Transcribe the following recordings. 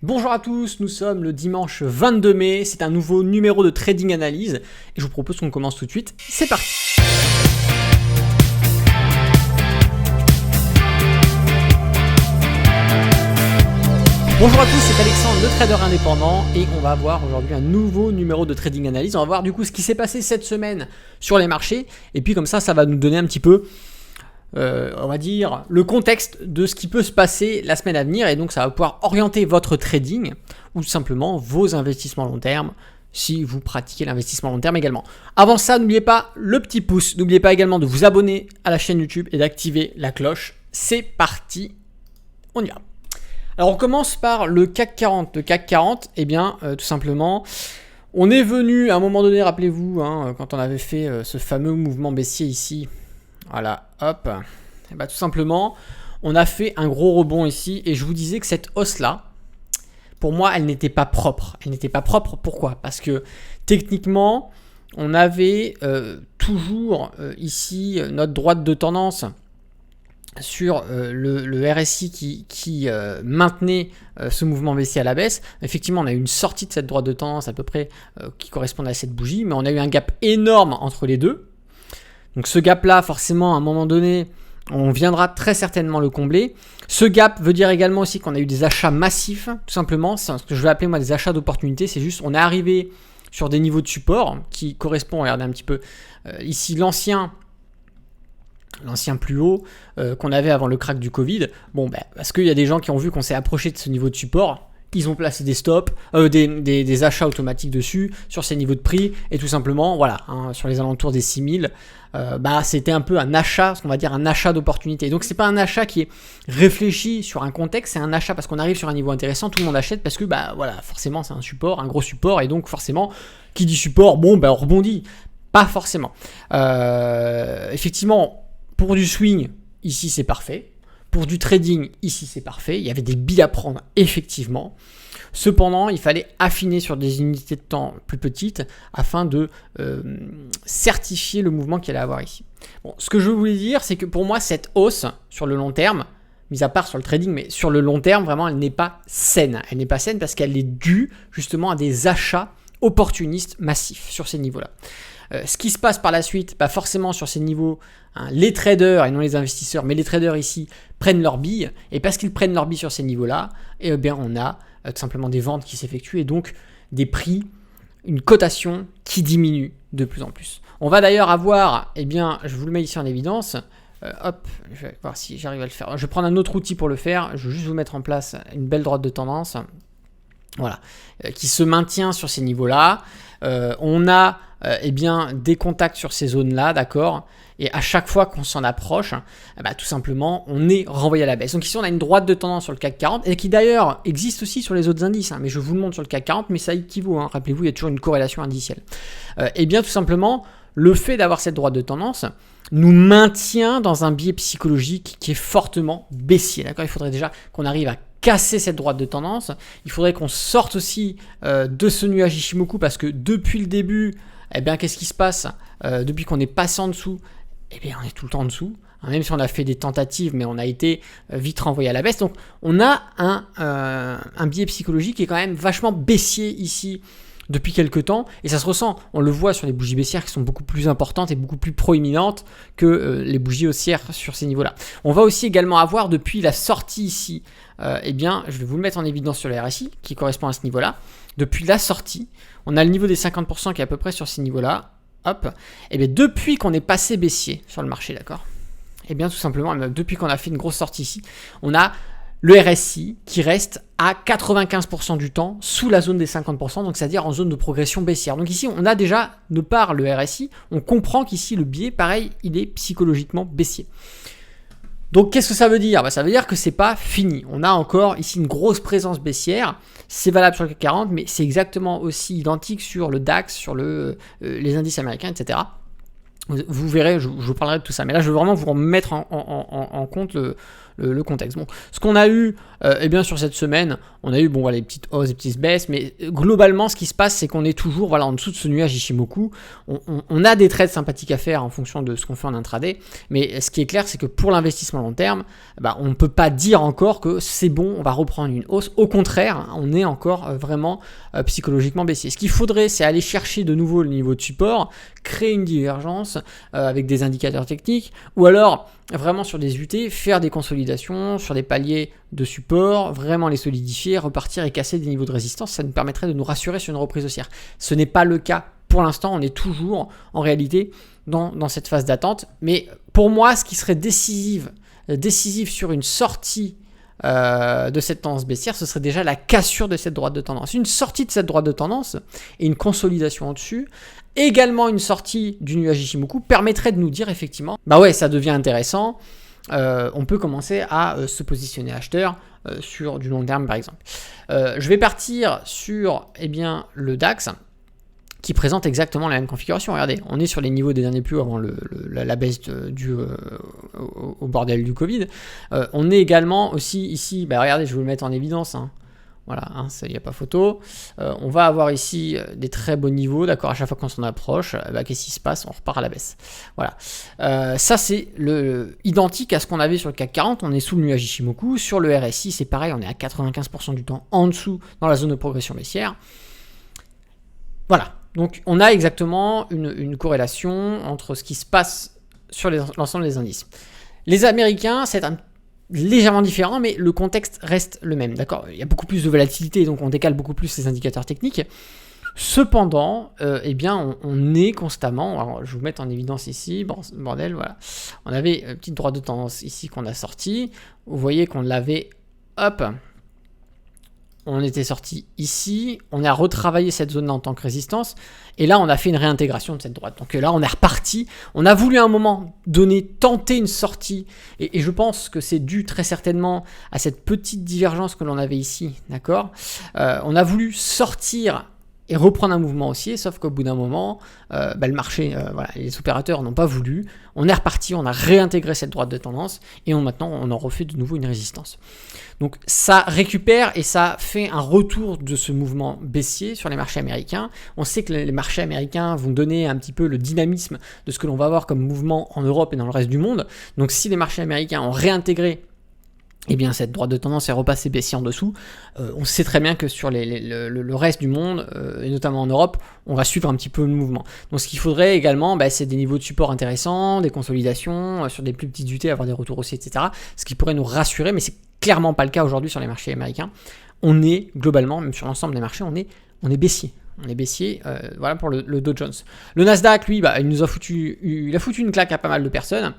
Bonjour à tous, nous sommes le dimanche 22 mai, c'est un nouveau numéro de Trading Analyse et je vous propose qu'on commence tout de suite, c'est parti. Bonjour à tous, c'est Alexandre, le trader indépendant et on va voir aujourd'hui un nouveau numéro de Trading Analyse. On va voir du coup ce qui s'est passé cette semaine sur les marchés et puis comme ça va nous donner un petit peu on va dire, le contexte de ce qui peut se passer la semaine à venir et donc ça va pouvoir orienter votre trading ou tout simplement vos investissements long terme si vous pratiquez l'investissement long terme également. Avant ça, n'oubliez pas le petit pouce, n'oubliez pas également de vous abonner à la chaîne YouTube et d'activer la cloche. C'est parti, on y va. Alors on commence par le CAC 40. Le CAC 40, eh bien tout simplement, on est venu à un moment donné, rappelez-vous, quand on avait fait ce fameux mouvement baissier ici. Voilà, hop, et bah, tout simplement, on a fait un gros rebond ici et je vous disais que cette hausse-là, pour moi, elle n'était pas propre. Elle n'était pas propre, pourquoi ? Parce que techniquement, on avait toujours ici notre droite de tendance sur le RSI qui maintenait ce mouvement baissier à la baisse. Effectivement, on a eu une sortie de cette droite de tendance à peu près qui correspond à cette bougie, mais on a eu un gap énorme entre les deux. Donc ce gap-là, forcément, à un moment donné, on viendra très certainement le combler. Ce gap veut dire également aussi qu'on a eu des achats massifs, tout simplement. C'est ce que je vais appeler moi des achats d'opportunité. C'est juste, on est arrivé sur des niveaux de support qui correspondent, regardez un petit peu, ici l'ancien plus haut qu'on avait avant le crack du Covid. Bon, parce qu'il y a des gens qui ont vu qu'on s'est approché de ce niveau de support. Ils ont placé des stops, des achats automatiques dessus, sur ces niveaux de prix, et tout simplement, voilà, sur les alentours des 6000, c'était un peu un achat, ce qu'on va dire un achat d'opportunité. Donc c'est pas un achat qui est réfléchi sur un contexte, c'est un achat parce qu'on arrive sur un niveau intéressant, tout le monde achète parce que, voilà, forcément c'est un support, un gros support, et donc forcément, qui dit support, on rebondit. Pas forcément. Effectivement, pour du swing, ici c'est parfait. Pour du trading, ici c'est parfait, il y avait des billes à prendre effectivement. Cependant, il fallait affiner sur des unités de temps plus petites afin de certifier le mouvement qu'il allait avoir ici. Bon, ce que je voulais dire, c'est que pour moi, cette hausse sur le long terme, mis à part sur le trading, mais sur le long terme, vraiment, elle n'est pas saine. Elle n'est pas saine parce qu'elle est due justement à des achats opportunistes massifs sur ces niveaux-là. Ce qui se passe par la suite, forcément sur ces niveaux, les traders et non les investisseurs, mais les traders ici prennent leurs billes, et parce qu'ils prennent leurs billes sur ces niveaux-là, on a tout simplement des ventes qui s'effectuent et donc des prix, une cotation qui diminue de plus en plus. On va d'ailleurs avoir, je vous le mets ici en évidence, je vais voir si j'arrive à le faire. Je vais prendre un autre outil pour le faire, je vais juste vous mettre en place une belle droite de tendance, voilà, qui se maintient sur ces niveaux-là. On a des contacts sur ces zones-là, d'accord ? Et à chaque fois qu'on s'en approche, tout simplement, on est renvoyé à la baisse. Donc ici, on a une droite de tendance sur le CAC 40, et qui d'ailleurs existe aussi sur les autres indices, mais je vous le montre sur le CAC 40, mais ça équivaut, rappelez-vous, il y a toujours une corrélation indicielle. Tout simplement, le fait d'avoir cette droite de tendance nous maintient dans un biais psychologique qui est fortement baissier, d'accord ? Il faudrait déjà qu'on arrive à casser cette droite de tendance. Il faudrait qu'on sorte aussi de ce nuage Ichimoku parce que depuis le début, qu'est-ce qui se passe depuis qu'on est passé en dessous, on est tout le temps en dessous. Même si on a fait des tentatives, mais on a été vite renvoyé à la baisse. Donc on a un biais psychologique qui est quand même vachement baissier ici depuis quelques temps, et ça se ressent, on le voit sur les bougies baissières qui sont beaucoup plus importantes et beaucoup plus proéminentes que les bougies haussières sur ces niveaux-là. On va aussi également avoir depuis la sortie ici, je vais vous le mettre en évidence sur le RSI qui correspond à ce niveau-là. Depuis la sortie, on a le niveau des 50% qui est à peu près sur ces niveaux-là. Depuis qu'on est passé baissier sur le marché, d'accord ? Tout simplement, depuis qu'on a fait une grosse sortie ici, on a le RSI qui reste à 95% du temps sous la zone des 50%, donc c'est-à-dire en zone de progression baissière. Donc ici, on a déjà, de par le RSI, on comprend qu'ici, le biais, pareil, il est psychologiquement baissier. Donc qu'est-ce que ça veut dire ? Ça veut dire que c'est pas fini. On a encore ici une grosse présence baissière. C'est valable sur le CAC 40, mais c'est exactement aussi identique sur le DAX, sur les indices américains, etc. Vous verrez, je vous parlerai de tout ça. Mais là, je veux vraiment vous remettre en compte le contexte. Bon, ce qu'on a eu, eh bien sur cette semaine, on a eu bon, voilà, les petites hausses, les petites baisses, mais globalement, ce qui se passe, c'est qu'on est toujours voilà, en dessous de ce nuage Ichimoku. On a des trades sympathiques à faire en fonction de ce qu'on fait en intraday, mais ce qui est clair, c'est que pour l'investissement long terme, on ne peut pas dire encore que c'est bon, on va reprendre une hausse. Au contraire, on est encore vraiment psychologiquement baissier. Ce qu'il faudrait, c'est aller chercher de nouveau le niveau de support, créer une divergence avec des indicateurs techniques, ou alors vraiment sur des UT, faire des consolidations sur des paliers de support, vraiment les solidifier, repartir et casser des niveaux de résistance. Ça nous permettrait de nous rassurer sur une reprise haussière. Ce n'est pas le cas pour l'instant, on est toujours en réalité dans cette phase d'attente. Mais pour moi, ce qui serait décisif sur une sortie de cette tendance baissière, ce serait déjà la cassure de cette droite de tendance. Une sortie de cette droite de tendance et une consolidation au-dessus, également une sortie du nuage Ichimoku permettrait de nous dire effectivement, ça devient intéressant, on peut commencer à se positionner acheteur sur du long terme par exemple. Je vais partir sur le DAX, qui présente exactement la même configuration. Regardez, on est sur les niveaux des derniers plus hauts avant la baisse due au bordel du Covid. On est également aussi ici, regardez, je vais vous le mettre en évidence, voilà, ça, il n'y a pas photo. On va avoir ici des très beaux niveaux, d'accord, à chaque fois qu'on s'en approche, qu'est-ce qui se passe? On repart à la baisse. Voilà. Ça, c'est identique à ce qu'on avait sur le CAC 40, on est sous le nuage Ichimoku. Sur le RSI, c'est pareil, on est à 95% du temps en dessous dans la zone de progression baissière. Voilà. Donc, on a exactement une corrélation entre ce qui se passe sur l'ensemble des indices. Les Américains, c'est légèrement différent, mais le contexte reste le même. D'accord ? Il y a beaucoup plus de volatilité, donc on décale beaucoup plus les indicateurs techniques. Cependant, on est constamment, alors je vais vous mettre en évidence ici, bordel, voilà. On avait une petite droite de tendance ici qu'on a sortie. Vous voyez qu'on l'avait, on était sorti ici, on a retravaillé cette zone-là en tant que résistance, et là on a fait une réintégration de cette droite. Donc là on est reparti, on a voulu à un moment donné tenter une sortie, et je pense que c'est dû très certainement à cette petite divergence que l'on avait ici, d'accord ? On a voulu sortir et reprendre un mouvement haussier, sauf qu'au bout d'un moment, le marché, les opérateurs n'ont pas voulu, on est reparti, on a réintégré cette droite de tendance, et maintenant on en refait de nouveau une résistance. Donc ça récupère et ça fait un retour de ce mouvement baissier sur les marchés américains. On sait que les marchés américains vont donner un petit peu le dynamisme de ce que l'on va avoir comme mouvement en Europe et dans le reste du monde. Donc si les marchés américains ont réintégré cette droite de tendance est repassée baissier en dessous, on sait très bien que sur le reste du monde, et notamment en Europe, on va suivre un petit peu le mouvement. Donc ce qu'il faudrait également, c'est des niveaux de support intéressants, des consolidations, sur des plus petites UT, avoir des retours haussiers, etc. Ce qui pourrait nous rassurer, mais c'est clairement pas le cas aujourd'hui sur les marchés américains. On est globalement, même sur l'ensemble des marchés, on est baissier. On est baissier, voilà pour le Dow Jones. Le Nasdaq, lui, il nous a foutu une claque à pas mal de personnes.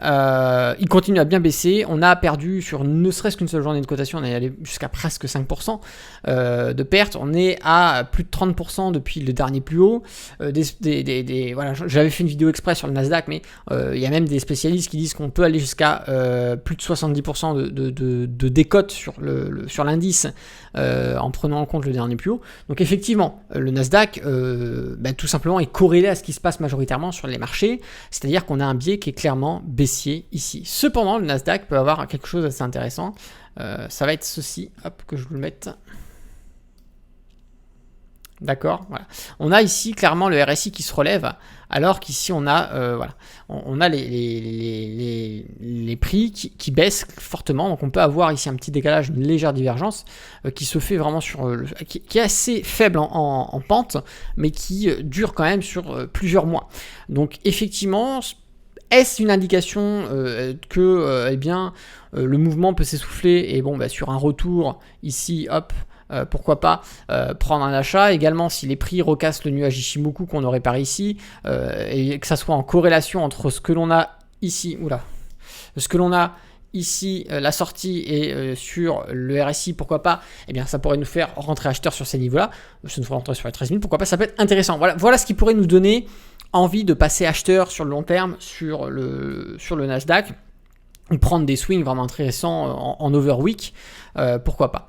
Il continue à bien baisser. On a perdu sur ne serait-ce qu'une seule journée de cotation, on est allé jusqu'à presque 5% de perte. On est à plus de 30% depuis le dernier plus haut. Voilà, j'avais fait une vidéo exprès sur le Nasdaq, mais il y a même des spécialistes qui disent qu'on peut aller jusqu'à plus de 70% de décote sur l'indice en prenant en compte le dernier plus haut. Donc effectivement, le Nasdaq, tout simplement, est corrélé à ce qui se passe majoritairement sur les marchés, c'est-à-dire qu'on a un biais qui est clairement baissier ici. Cependant, le Nasdaq peut avoir quelque chose d'assez intéressant. Ça va être ceci, que je vous le mette. D'accord, voilà. On a ici clairement le RSI qui se relève, alors qu'ici on a, on a les prix qui baissent fortement. Donc on peut avoir ici un petit décalage, une légère divergence qui se fait vraiment qui est assez faible en pente, mais qui dure quand même sur plusieurs mois. Donc effectivement, est-ce une indication que le mouvement peut s'essouffler et sur un retour ici, pourquoi pas prendre un achat également si les prix recassent le nuage Ichimoku qu'on aurait par ici et que ça soit en corrélation entre ce que l'on a ici, la sortie et sur le RSI, pourquoi pas, ça pourrait nous faire rentrer acheteur sur ces niveaux-là, ça nous ferait rentrer sur les 13 000, pourquoi pas, ça peut être intéressant. Voilà ce qui pourrait nous donner envie de passer acheteur sur le long terme sur le Nasdaq, ou prendre des swings vraiment intéressants en overweek, pourquoi pas.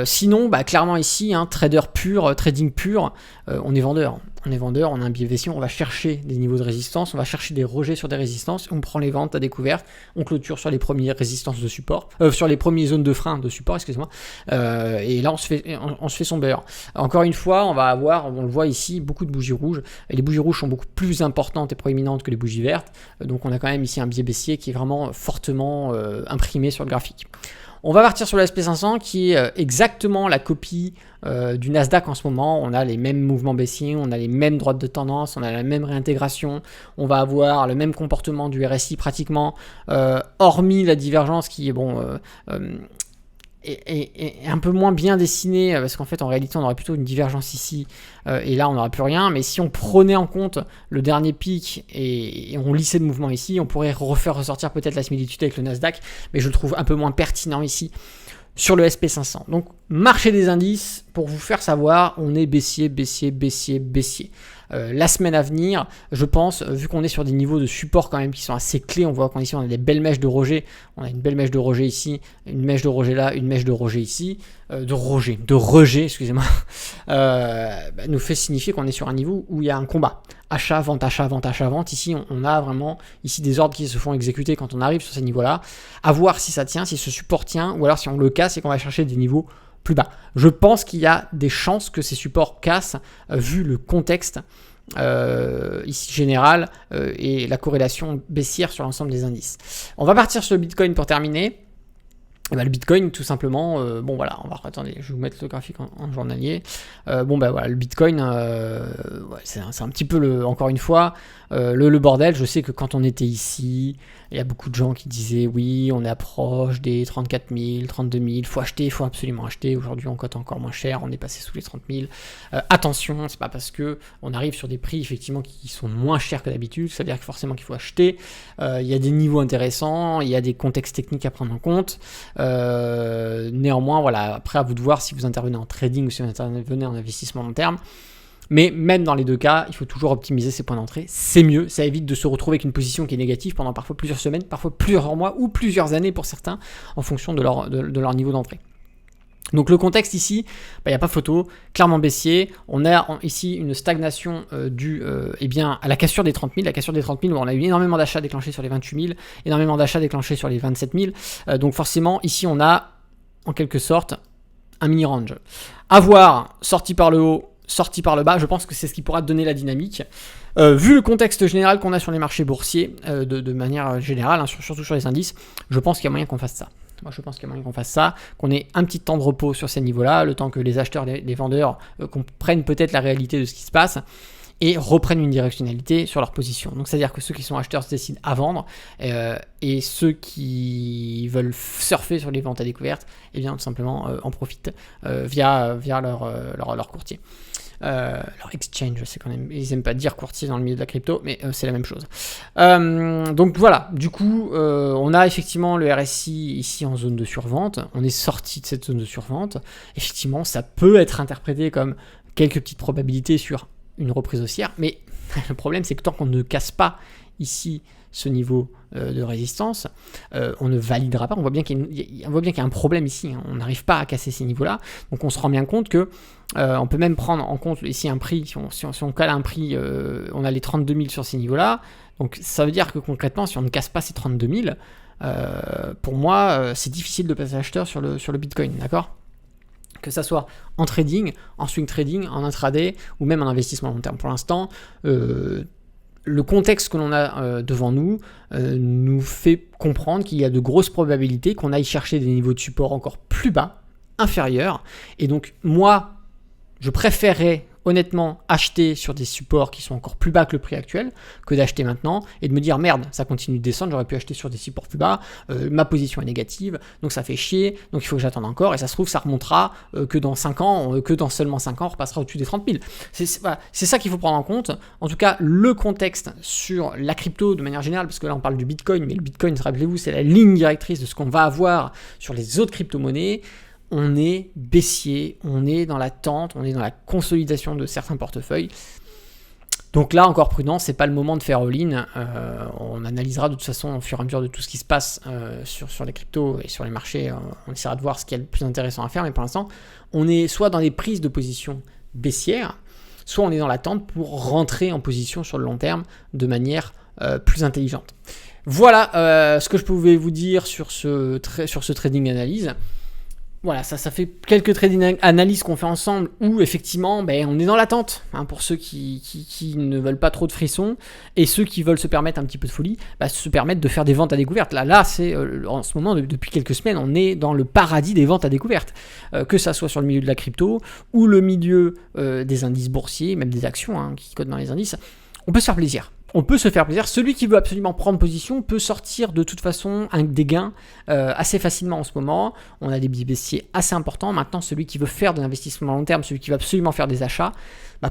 Sinon, clairement ici, trading pur, on est vendeur. on est vendeur, on a un biais baissier, on va chercher des niveaux de résistance, on va chercher des rejets sur des résistances, on prend les ventes à découvert, on clôture sur les premières résistances de support, sur les premières zones de frein de support, excusez-moi, et là on se fait son beurre. Encore une fois, on va avoir, on le voit ici, beaucoup de bougies rouges, et les bougies rouges sont beaucoup plus importantes et proéminentes que les bougies vertes, donc on a quand même ici un biais baissier qui est vraiment fortement imprimé sur le graphique. On va partir sur le SP500 qui est exactement la copie du Nasdaq en ce moment. On a les mêmes mouvements baissiers, on a les mêmes droites de tendance, on a la même réintégration, on va avoir le même comportement du RSI pratiquement, hormis la divergence qui est est un peu moins bien dessinée, parce qu'en fait en réalité on aurait plutôt une divergence ici, et là on n'aurait plus rien, mais si on prenait en compte le dernier pic et on lissait le mouvement ici, on pourrait refaire ressortir peut-être la similitude avec le Nasdaq, mais je le trouve un peu moins pertinent ici sur le SP500. Donc marché des indices, pour vous faire savoir, on est baissier, baissier, baissier, baissier. La semaine à venir, je pense, vu qu'on est sur des niveaux de support quand même qui sont assez clés, on voit qu'ici on a des belles mèches de rejet, on a une belle mèche de rejet ici, une mèche de rejet là, une mèche de rejet ici, de rejet, excusez-moi, nous fait signifier qu'on est sur un niveau où il y a un combat. Achat, vente, achat, vente, achat, vente. Ici, on a vraiment ici des ordres qui se font exécuter quand on arrive sur ces niveaux-là. À voir si ça tient, si ce support tient, ou alors si on le casse et qu'on va chercher des niveaux plus bas. Je pense qu'il y a des chances que ces supports cassent, vu le contexte ici général et la corrélation baissière sur l'ensemble des indices. On va partir sur le Bitcoin pour terminer. Et le Bitcoin, tout simplement, bon voilà, attendez, je vais vous mettre le graphique en journalier. Voilà, le Bitcoin, c'est un petit peu encore une fois, le bordel. Je sais que quand on était ici, il y a beaucoup de gens qui disaient oui, on est proche des 34 000, 32 000, il faut acheter, il faut absolument acheter. Aujourd'hui, on cote encore moins cher, on est passé sous les 30 000. Attention, c'est pas parce que on arrive sur des prix effectivement qui sont moins chers que d'habitude, ça veut dire que forcément qu'il faut acheter. Il y a des niveaux intéressants, il y a des contextes techniques à prendre en compte. Néanmoins, voilà, après à vous de voir si vous intervenez en trading ou si vous intervenez en investissement long terme. Mais même dans les deux cas, il faut toujours optimiser ses points d'entrée. C'est mieux, ça évite de se retrouver avec une position qui est négative pendant parfois plusieurs semaines, parfois plusieurs mois ou plusieurs années pour certains, en fonction de leur niveau d'entrée. Donc le contexte ici, il n'y a pas photo, clairement baissier. On a ici une stagnation due à la cassure des 30 000. La cassure des 30 000, où on a eu énormément d'achats déclenchés sur les 28 000, énormément d'achats déclenchés sur les 27 000. Donc forcément, ici, on a en quelque sorte un mini range. À voir, sorti par le haut, sorti par le bas, je pense que c'est ce qui pourra donner la dynamique. Vu le contexte général qu'on a sur les marchés boursiers, de manière générale, hein, surtout sur les indices, je pense qu'il y a moyen qu'on fasse ça. Moi, je pense qu'il y a moyen qu'on fasse ça, qu'on ait un petit temps de repos sur ces niveaux-là, le temps que les acheteurs, les vendeurs comprennent peut-être la réalité de ce qui se passe et reprennent une directionnalité sur leur position. Donc, c'est-à-dire que ceux qui sont acheteurs se décident à vendre et ceux qui veulent surfer sur les ventes à découverte, eh bien, tout simplement en profitent via leur courtier. Leur exchange, je sais ils aiment pas dire courtier dans le milieu de la crypto, mais c'est la même chose. Donc voilà, du coup, on a effectivement le RSI ici en zone de survente. On est sorti de cette zone de survente. Effectivement, ça peut être interprété comme quelques petites probabilités sur une reprise haussière, mais le problème, c'est que tant qu'on ne casse pas ici ce niveau de résistance, on ne validera pas. On voit bien qu'il y a un problème ici, hein. On n'arrive pas à casser ces niveaux-là. Donc on se rend bien compte que on peut même prendre en compte ici un prix, si on cale un prix, on a les 32 000 sur ces niveaux-là. Donc ça veut dire que concrètement, si on ne casse pas ces 32 000, pour moi, c'est difficile de passer acheteur sur le Bitcoin, d'accord ? Que ça soit en trading, en swing trading, en intraday ou même en investissement long terme. Pour l'instant, le contexte que l'on a devant nous nous fait comprendre qu'il y a de grosses probabilités qu'on aille chercher des niveaux de support encore plus bas, inférieurs. Et donc moi, je préférerais honnêtement acheter sur des supports qui sont encore plus bas que le prix actuel que d'acheter maintenant et de me dire merde, ça continue de descendre, j'aurais pu acheter sur des supports plus bas, ma position est négative, donc ça fait chier, donc il faut que j'attende encore et ça se trouve ça remontera que dans 5 ans, que dans seulement 5 ans on repassera au-dessus des 30 000. C'est ça qu'il faut prendre en compte. En tout cas, le contexte sur la crypto de manière générale, parce que là on parle du Bitcoin, mais le Bitcoin, rappelez-vous, c'est la ligne directrice de ce qu'on va avoir sur les autres crypto-monnaies. On est baissier, on est dans l'attente, on est dans la consolidation de certains portefeuilles. Donc là, encore prudent, c'est pas le moment de faire all-in. On analysera de toute façon au fur et à mesure de tout ce qui se passe sur les cryptos et sur les marchés. On essaiera de voir ce qu'il y a de plus intéressant à faire, mais pour l'instant, on est soit dans des prises de position baissières, soit on est dans l'attente pour rentrer en position sur le long terme de manière plus intelligente. Voilà ce que je pouvais vous dire sur ce trading analyse. Voilà, ça fait quelques trading analyses qu'on fait ensemble où effectivement on est dans l'attente pour ceux qui ne veulent pas trop de frissons et ceux qui veulent se permettre un petit peu de folie, se permettre de faire des ventes à découverte. Là c'est en ce moment, depuis quelques semaines, on est dans le paradis des ventes à découverte. Que ça soit sur le milieu de la crypto ou le milieu des indices boursiers, même des actions qui codent dans les indices, on peut se faire plaisir. Celui qui veut absolument prendre position peut sortir de toute façon des gains assez facilement en ce moment. On a des biais baissiers assez importants. Maintenant, celui qui veut faire de l'investissement à long terme, celui qui veut absolument faire des achats,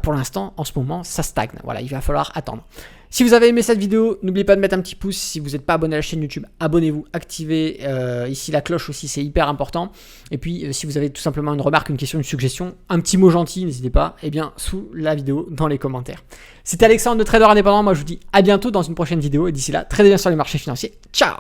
pour l'instant, en ce moment, ça stagne. Voilà, il va falloir attendre. Si vous avez aimé cette vidéo, n'oubliez pas de mettre un petit pouce. Si vous n'êtes pas abonné à la chaîne YouTube, abonnez-vous, activez ici la cloche aussi, c'est hyper important. Et puis, si vous avez tout simplement une remarque, une question, une suggestion, un petit mot gentil, n'hésitez pas, sous la vidéo, dans les commentaires. C'était Alexandre de Trader Indépendant. Moi, je vous dis à bientôt dans une prochaine vidéo. Et d'ici là, tradez bien sur les marchés financiers. Ciao!